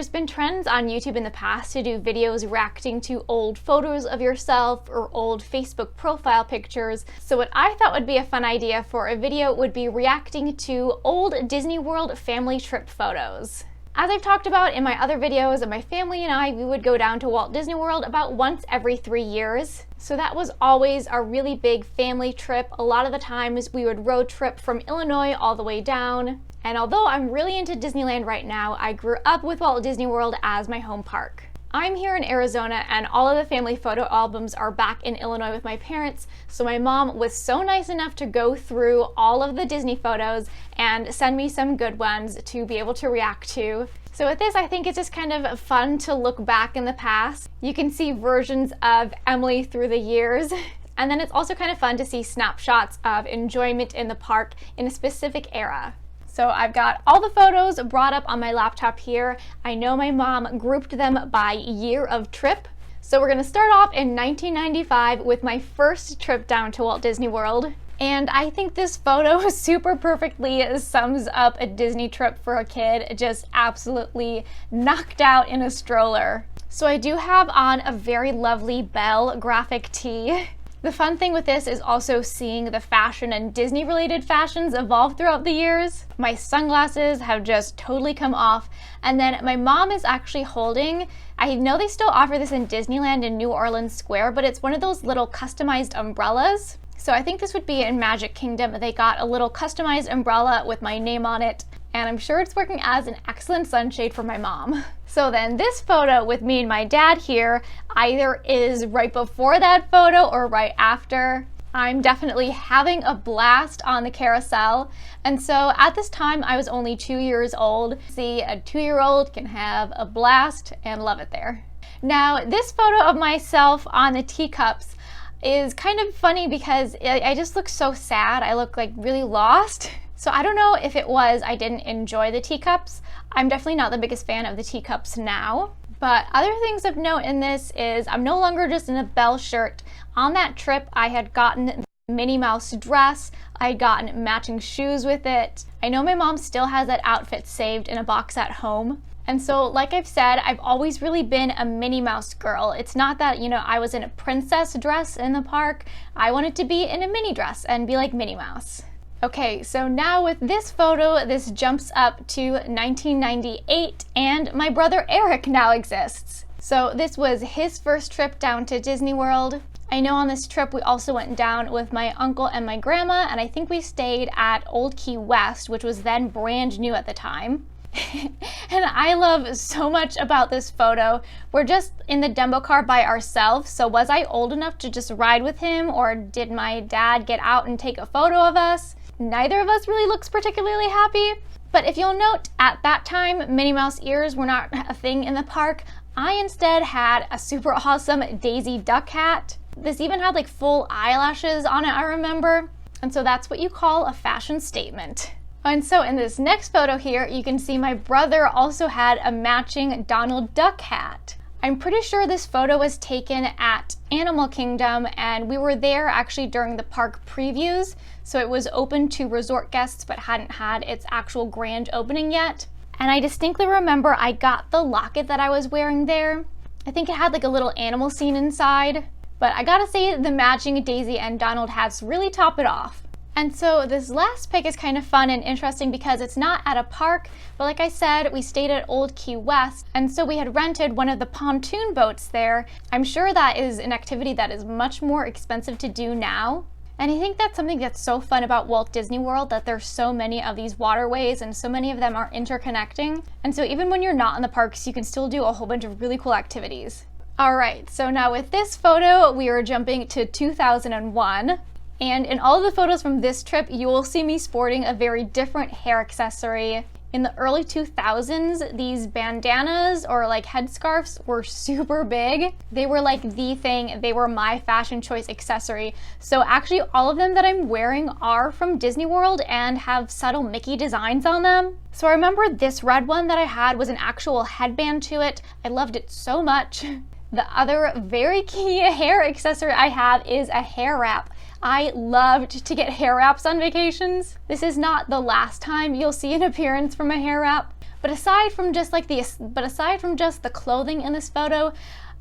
there's been trends on YouTube in the past to do videos reacting to old photos of yourself or old Facebook profile pictures. So what I thought would be a fun idea for a video would be reacting to old Disney World family trip photos. As I've talked about in my other videos, my family and I, we would go down to Walt Disney World about once every 3 years. So that was always a really big family trip. A lot of the times we would road trip from Illinois all the way down. And although I'm really into Disneyland right now, I grew up with Walt Disney World as my home park. I'm here in Arizona and all of the family photo albums are back in Illinois with my parents, so my mom was so nice enough to go through all of the Disney photos and send me some good ones to be able to react to. So with this, I think it's just kind of fun to look back in the past. You can see versions of Emily through the years. And then it's also kind of fun to see snapshots of enjoyment in the park in a specific era. So I've got all the photos brought up on my laptop here. I know my mom grouped them by year of trip. So we're gonna start off in 1995 with my first trip down to Walt Disney World. And I think this photo super perfectly sums up a Disney trip for a kid, just absolutely knocked out in a stroller. So I do have on a very lovely Belle graphic tee. The fun thing with this is also seeing the fashion and Disney related fashions evolve throughout the years. My sunglasses have just totally come off, and then my mom is actually holding, I know they still offer this in Disneyland in New Orleans Square, but it's one of those little customized umbrellas. So I think this would be in Magic Kingdom. They got a little customized umbrella with my name on it, and I'm sure it's working as an excellent sunshade for my mom. So then this photo with me and my dad here either is right before that photo or right after. I'm definitely having a blast on the carousel. And so at this time I was only 2 years old. See, a 2-year-old can have a blast and love it there. Now this photo of myself on the teacups is kind of funny because I just look so sad. I look like really lost. So I don't know if it was I didn't enjoy the teacups. I'm definitely not the biggest fan of the teacups now. But other things of note in this is I'm no longer just in a Belle shirt. On that trip, I had gotten the Minnie Mouse dress. I had gotten matching shoes with it. I know my mom still has that outfit saved in a box at home. And so, like I've said, I've always really been a Minnie Mouse girl. It's not that, you know, I was in a princess dress in the park. I wanted to be in a Minnie dress and be like Minnie Mouse. Okay, so now with this photo, this jumps up to 1998, and my brother Erich now exists. So this was his first trip down to Disney World. I know on this trip we also went down with my uncle and my grandma, and I think we stayed at Old Key West, which was then brand new at the time. And I love so much about this photo. We're just in the Dumbo car by ourselves, so was I old enough to just ride with him, or did my dad get out and take a photo of us? Neither of us really looks particularly happy. But if you'll note, at that time, Minnie Mouse ears were not a thing in the park. I instead had a super awesome Daisy Duck hat. This even had like full eyelashes on it, I remember. And so that's what you call a fashion statement. And so in this next photo here, you can see my brother also had a matching Donald Duck hat. I'm pretty sure this photo was taken at Animal Kingdom, and we were there actually during the park previews, so it was open to resort guests but hadn't had its actual grand opening yet. And I distinctly remember I got the locket that I was wearing there. I think it had like a little animal scene inside, but I gotta say the matching Daisy and Donald hats really top it off. And so this last pic is kind of fun and interesting because it's not at a park, but like I said, we stayed at Old Key West, and so we had rented one of the pontoon boats there. I'm sure that is an activity that is much more expensive to do now. And I think that's something that's so fun about Walt Disney World, that there's so many of these waterways and so many of them are interconnecting. And so even when you're not in the parks, you can still do a whole bunch of really cool activities. All right, so now with this photo, we are jumping to 2001. And in all of the photos from this trip, you will see me sporting a very different hair accessory. In the early 2000s, these bandanas or like headscarves were super big. They were like the thing. They were my fashion choice accessory. So actually all of them that I'm wearing are from Disney World and have subtle Mickey designs on them. So I remember this red one that I had was an actual headband to it. I loved it so much. The other very key hair accessory I have is a hair wrap. I loved to get hair wraps on vacations. This is not the last time you'll see an appearance from a hair wrap, But aside from just the clothing in this photo,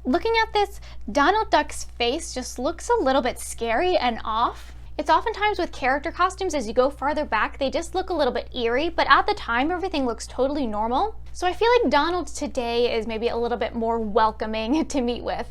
looking at this, Donald Duck's face just looks a little bit scary and off. It's oftentimes with character costumes, as you go farther back, they just look a little bit eerie, but at the time, everything looks totally normal. So I feel like Donald today is maybe a little bit more welcoming to meet with.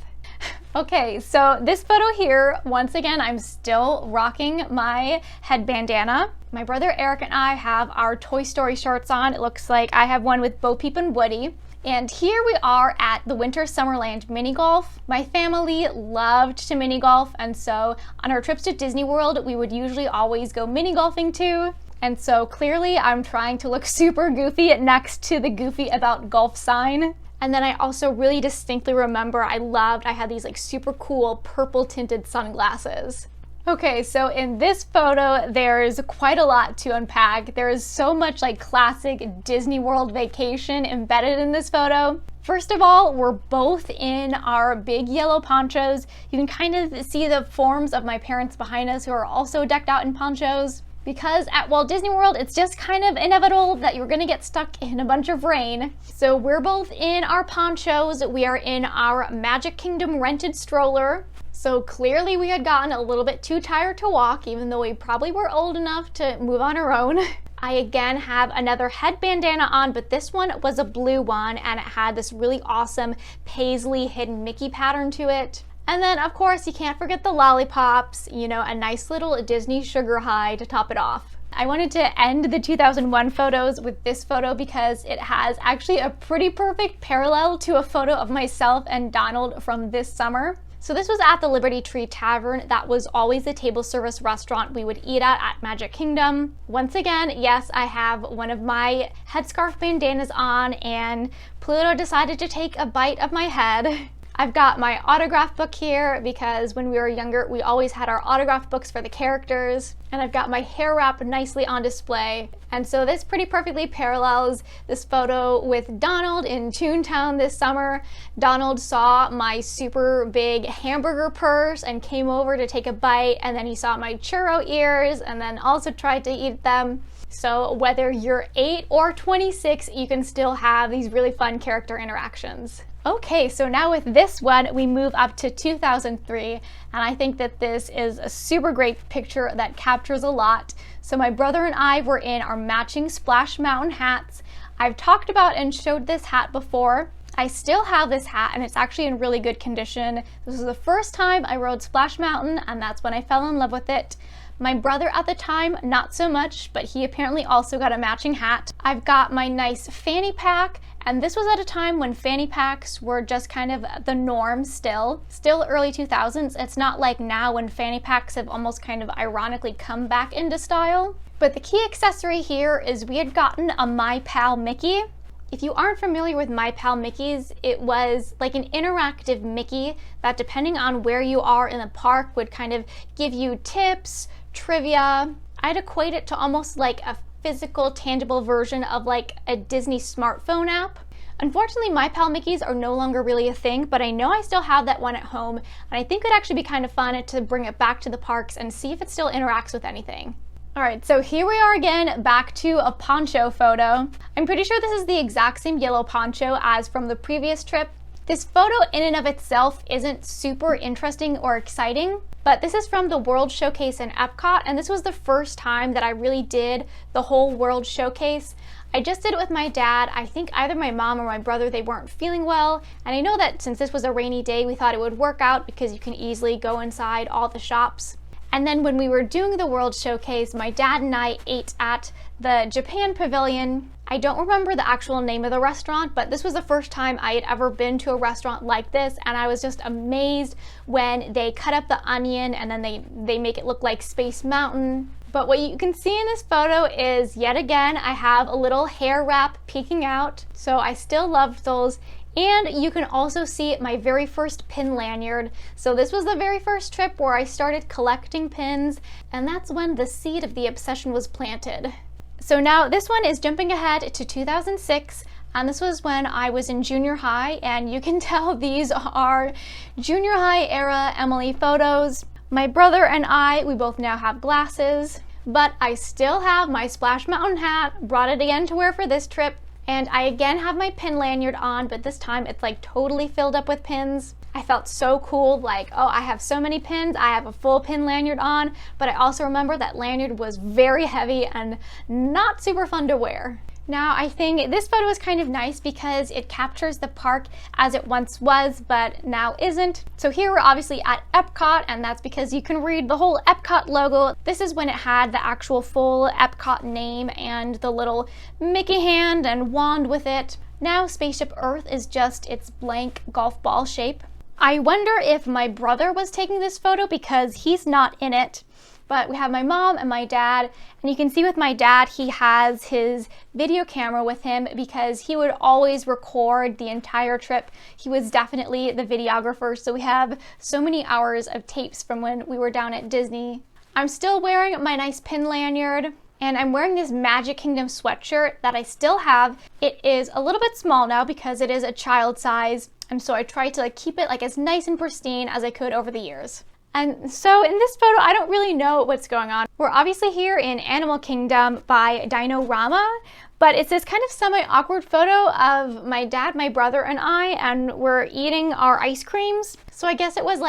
Okay, so this photo here, once again, I'm still rocking my head bandana. My brother Eric and I have our Toy Story shirts on. It looks like I have one with Bo Peep and Woody. And here we are at the Winter Summerland mini golf. My family loved to mini golf, and so on our trips to Disney World, we would usually always go mini golfing too. And so clearly I'm trying to look super goofy next to the goofy about golf sign. And then I also really distinctly remember I had these like super cool purple tinted sunglasses. Okay, so in this photo, there's quite a lot to unpack. There is so much like classic Disney World vacation embedded in this photo. First of all, we're both in our big yellow ponchos. You can kind of see the forms of my parents behind us who are also decked out in ponchos. Because at Walt Disney World, it's just kind of inevitable that you're gonna get stuck in a bunch of rain. So we're both in our ponchos. We are in our Magic Kingdom rented stroller. So clearly we had gotten a little bit too tired to walk, even though we probably were old enough to move on our own. I again have another head bandana on, but this one was a blue one and it had this really awesome paisley hidden Mickey pattern to it. And then of course you can't forget the lollipops, you know, a nice little Disney sugar high to top it off. I wanted to end the 2001 photos with this photo because it has actually a pretty perfect parallel to a photo of myself and Donald from this summer. So this was at the Liberty Tree Tavern. That was always the table service restaurant we would eat at Magic Kingdom. Once again, yes, I have one of my headscarf bandanas on and Pluto decided to take a bite of my head. I've got my autograph book here because when we were younger, we always had our autograph books for the characters. And I've got my hair wrap nicely on display. And so this pretty perfectly parallels this photo with Donald in Toontown this summer. Donald saw my super big hamburger purse and came over to take a bite, and then he saw my churro ears and then also tried to eat them. So whether you're 8 or 26, you can still have these really fun character interactions. Okay, so now with this one, we move up to 2003, and I think that this is a super great picture that captures a lot. So my brother and I were in our matching Splash Mountain hats. I've talked about and showed this hat before. I still have this hat and it's actually in really good condition. This was the first time I rode Splash Mountain and that's when I fell in love with it. My brother at the time, not so much, but he apparently also got a matching hat. I've got my nice fanny pack, and this was at a time when fanny packs were just kind of the norm still early 2000s. It's not like now when fanny packs have almost kind of ironically come back into style. But the key accessory here is we had gotten a My Pal Mickey. If you aren't familiar with My Pal Mickeys, it was like an interactive Mickey that depending on where you are in the park would kind of give you tips, trivia. I'd equate it to almost like a physical, tangible version of like a Disney smartphone app. Unfortunately, My Pal Mickeys are no longer really a thing, but I know I still have that one at home, and I think it'd actually be kind of fun to bring it back to the parks and see if it still interacts with anything. All right, so here we are again, back to a poncho photo. I'm pretty sure this is the exact same yellow poncho as from the previous trip. This photo in and of itself isn't super interesting or exciting, but this is from the World Showcase in Epcot, and this was the first time that I really did the whole World Showcase. I just did it with my dad. I think either my mom or my brother, they weren't feeling well, and I know that since this was a rainy day, we thought it would work out because you can easily go inside all the shops. And then when we were doing the World Showcase, my dad and I ate at the Japan Pavilion. I don't remember the actual name of the restaurant, but this was the first time I had ever been to a restaurant like this, and I was just amazed when they cut up the onion and then they make it look like Space Mountain. But what you can see in this photo is, yet again, I have a little hair wrap peeking out, so I still loved those. And you can also see my very first pin lanyard. So this was the very first trip where I started collecting pins, and that's when the seed of the obsession was planted. So now this one is jumping ahead to 2006, and this was when I was in junior high, and you can tell these are junior high era Emily photos. My brother and I, we both now have glasses, but I still have my Splash Mountain hat, brought it again to wear for this trip. And I again have my pin lanyard on, but this time it's like totally filled up with pins. I felt so cool, like, oh, I have so many pins, I have a full pin lanyard on, but I also remember that lanyard was very heavy and not super fun to wear. Now, I think this photo is kind of nice because it captures the park as it once was, but now isn't. So here we're obviously at Epcot, and that's because you can read the whole Epcot logo. This is when it had the actual full Epcot name and the little Mickey hand and wand with it. Now Spaceship Earth is just its blank golf ball shape. I wonder if my brother was taking this photo because he's not in it. But we have my mom and my dad, and you can see with my dad, he has his video camera with him because he would always record the entire trip. He was definitely the videographer, so we have so many hours of tapes from when we were down at Disney. I'm still wearing my nice pin lanyard, and I'm wearing this Magic Kingdom sweatshirt that I still have. It is a little bit small now because it is a child size, and so I tried to keep it as nice and pristine as I could over the years. And so in this photo, I don't really know what's going on. We're obviously here in Animal Kingdom by Dino-Rama, but it's this kind of semi-awkward photo of my dad, my brother, and I, and we're eating our ice creams. So I guess it was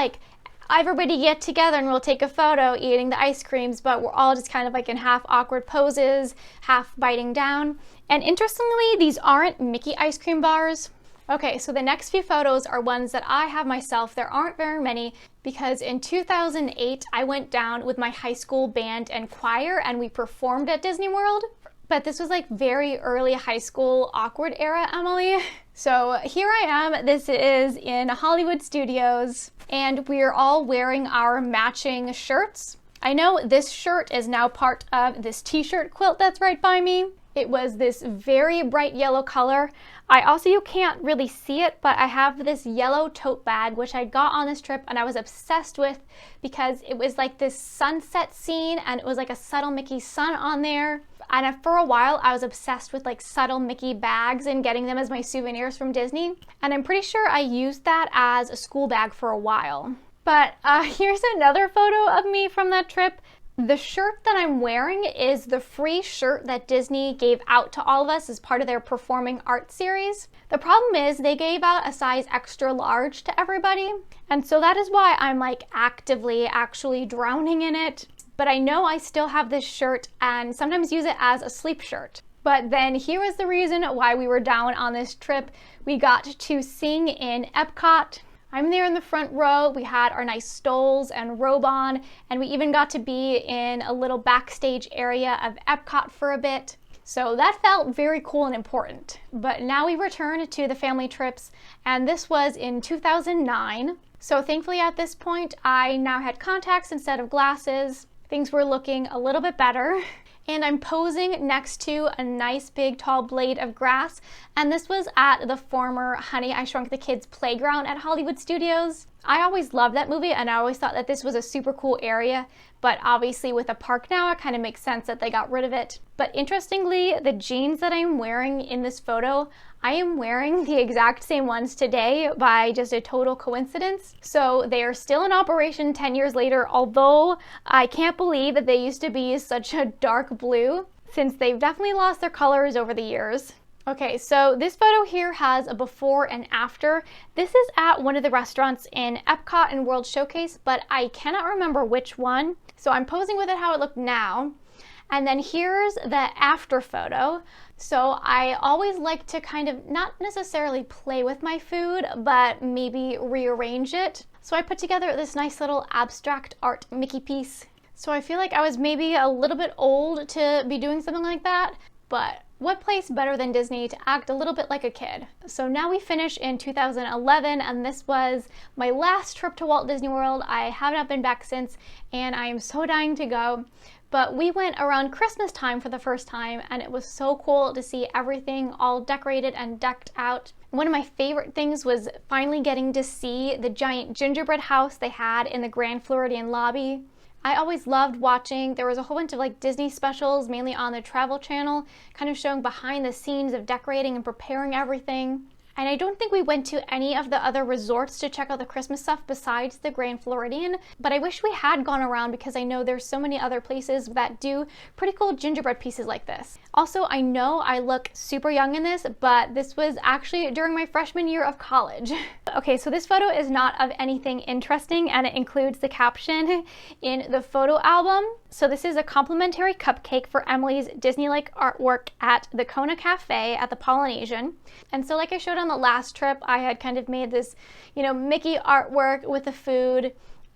everybody get together and we'll take a photo eating the ice creams, but we're all just kind of in half awkward poses, half biting down. And interestingly, these aren't Mickey ice cream bars. Okay, so the next few photos are ones that I have myself. There aren't very many because in 2008, I went down with my high school band and choir and we performed at Disney World. But this was very early high school awkward era, Emily. So here I am. This is in Hollywood Studios and we're all wearing our matching shirts. I know this shirt is now part of this t-shirt quilt that's right by me. It was this very bright yellow color. You can't really see it, but I have this yellow tote bag, which I got on this trip and I was obsessed with because it was this sunset scene and it was a subtle Mickey sun on there. And for a while, I was obsessed with subtle Mickey bags and getting them as my souvenirs from Disney. And I'm pretty sure I used that as a school bag for a while. But here's another photo of me from that trip. The shirt that I'm wearing is the free shirt that Disney gave out to all of us as part of their performing arts series. The problem is they gave out a size extra large to everybody, and so that is why I'm actively actually drowning in it. But I know I still have this shirt and sometimes use it as a sleep shirt. But then here is the reason why we were down on this trip. We got to sing in Epcot. I'm there in the front row. We had our nice stoles and robe on, and we even got to be in a little backstage area of Epcot for a bit. So that felt very cool and important. But now we return to the family trips, and this was in 2009. So thankfully at this point, I now had contacts instead of glasses. Things were looking a little bit better. And I'm posing next to a nice big tall blade of grass, and this was at the former Honey, I Shrunk the Kids playground at Hollywood Studios. I always loved that movie and I always thought that this was a super cool area, but obviously with a park now, it kind of makes sense that they got rid of it. But interestingly, the jeans that I'm wearing in this photo, I am wearing the exact same ones today by just a total coincidence. So they are still in operation 10 years later, although I can't believe that they used to be such a dark blue, since they've definitely lost their colors over the years. Okay, so this photo here has a before and after. This is at one of the restaurants in Epcot and World Showcase, but I cannot remember which one. So I'm posing with it how it looked now. And then here's the after photo. So I always like to kind of not necessarily play with my food, but maybe rearrange it. So I put together this nice little abstract art Mickey piece. So I feel like I was maybe a little bit old to be doing something like that, but what place better than Disney to act a little bit like a kid? So now we finish in 2011, and this was my last trip to Walt Disney World. I have not been back since, and I am so dying to go. But we went around Christmas time for the first time, and it was so cool to see everything all decorated and decked out. One of my favorite things was finally getting to see the giant gingerbread house they had in the Grand Floridian lobby. I always loved watching. There was a whole bunch of Disney specials, mainly on the Travel Channel, kind of showing behind the scenes of decorating and preparing everything. And I don't think we went to any of the other resorts to check out the Christmas stuff besides the Grand Floridian, but I wish we had gone around because I know there's so many other places that do pretty cool gingerbread pieces like this. Also, I know I look super young in this, but this was actually during my freshman year of college. Okay, so this photo is not of anything interesting, and it includes the caption in the photo album. So this is a complimentary cupcake for Emily's Disney-like artwork at the Kona Cafe at the Polynesian. And so like I showed on the last trip, I had kind of made this, Mickey artwork with the food.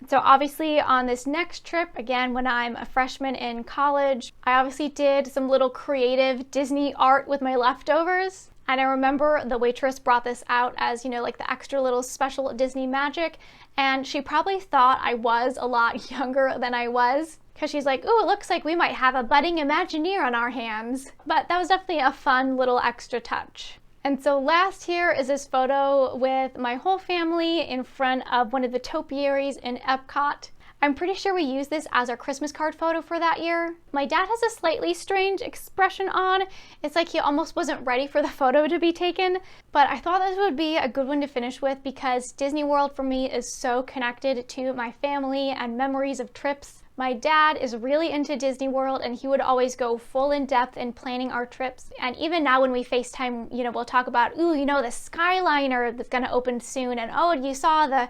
So obviously on this next trip, again, when I'm a freshman in college, I obviously did some little creative Disney art with my leftovers. And I remember the waitress brought this out as, like the extra little special Disney magic. And she probably thought I was a lot younger than I was, because she's like, "Ooh, it looks like we might have a budding Imagineer on our hands." But that was definitely a fun little extra touch. And so last here is this photo with my whole family in front of one of the topiaries in Epcot. I'm pretty sure we used this as our Christmas card photo for that year. My dad has a slightly strange expression on. It's like he almost wasn't ready for the photo to be taken, but I thought this would be a good one to finish with because Disney World for me is so connected to my family and memories of trips. My dad is really into Disney World, and he would always go full in depth in planning our trips. And even now when we FaceTime, we'll talk about, the Skyliner that's gonna open soon, and oh, you saw the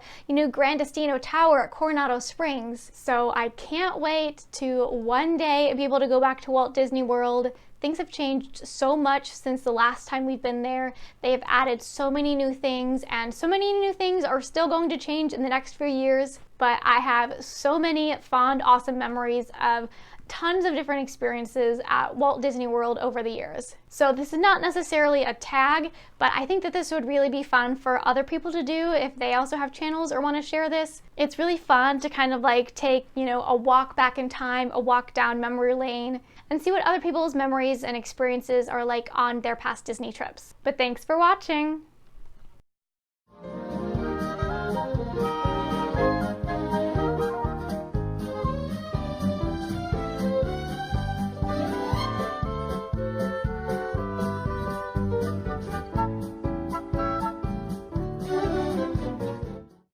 Grand Destino Tower at Coronado Springs. So I can't wait to one day be able to go back to Walt Disney World. Things have changed so much since the last time we've been there. They have added so many new things, and so many new things are still going to change in the next few years. But I have so many fond, awesome memories of tons of different experiences at Walt Disney World over the years. So this is not necessarily a tag, but I think that this would really be fun for other people to do if they also have channels or want to share this. It's really fun to kind of like take, a walk back in time, a walk down memory lane, and see what other people's memories and experiences are like on their past Disney trips. But thanks for watching!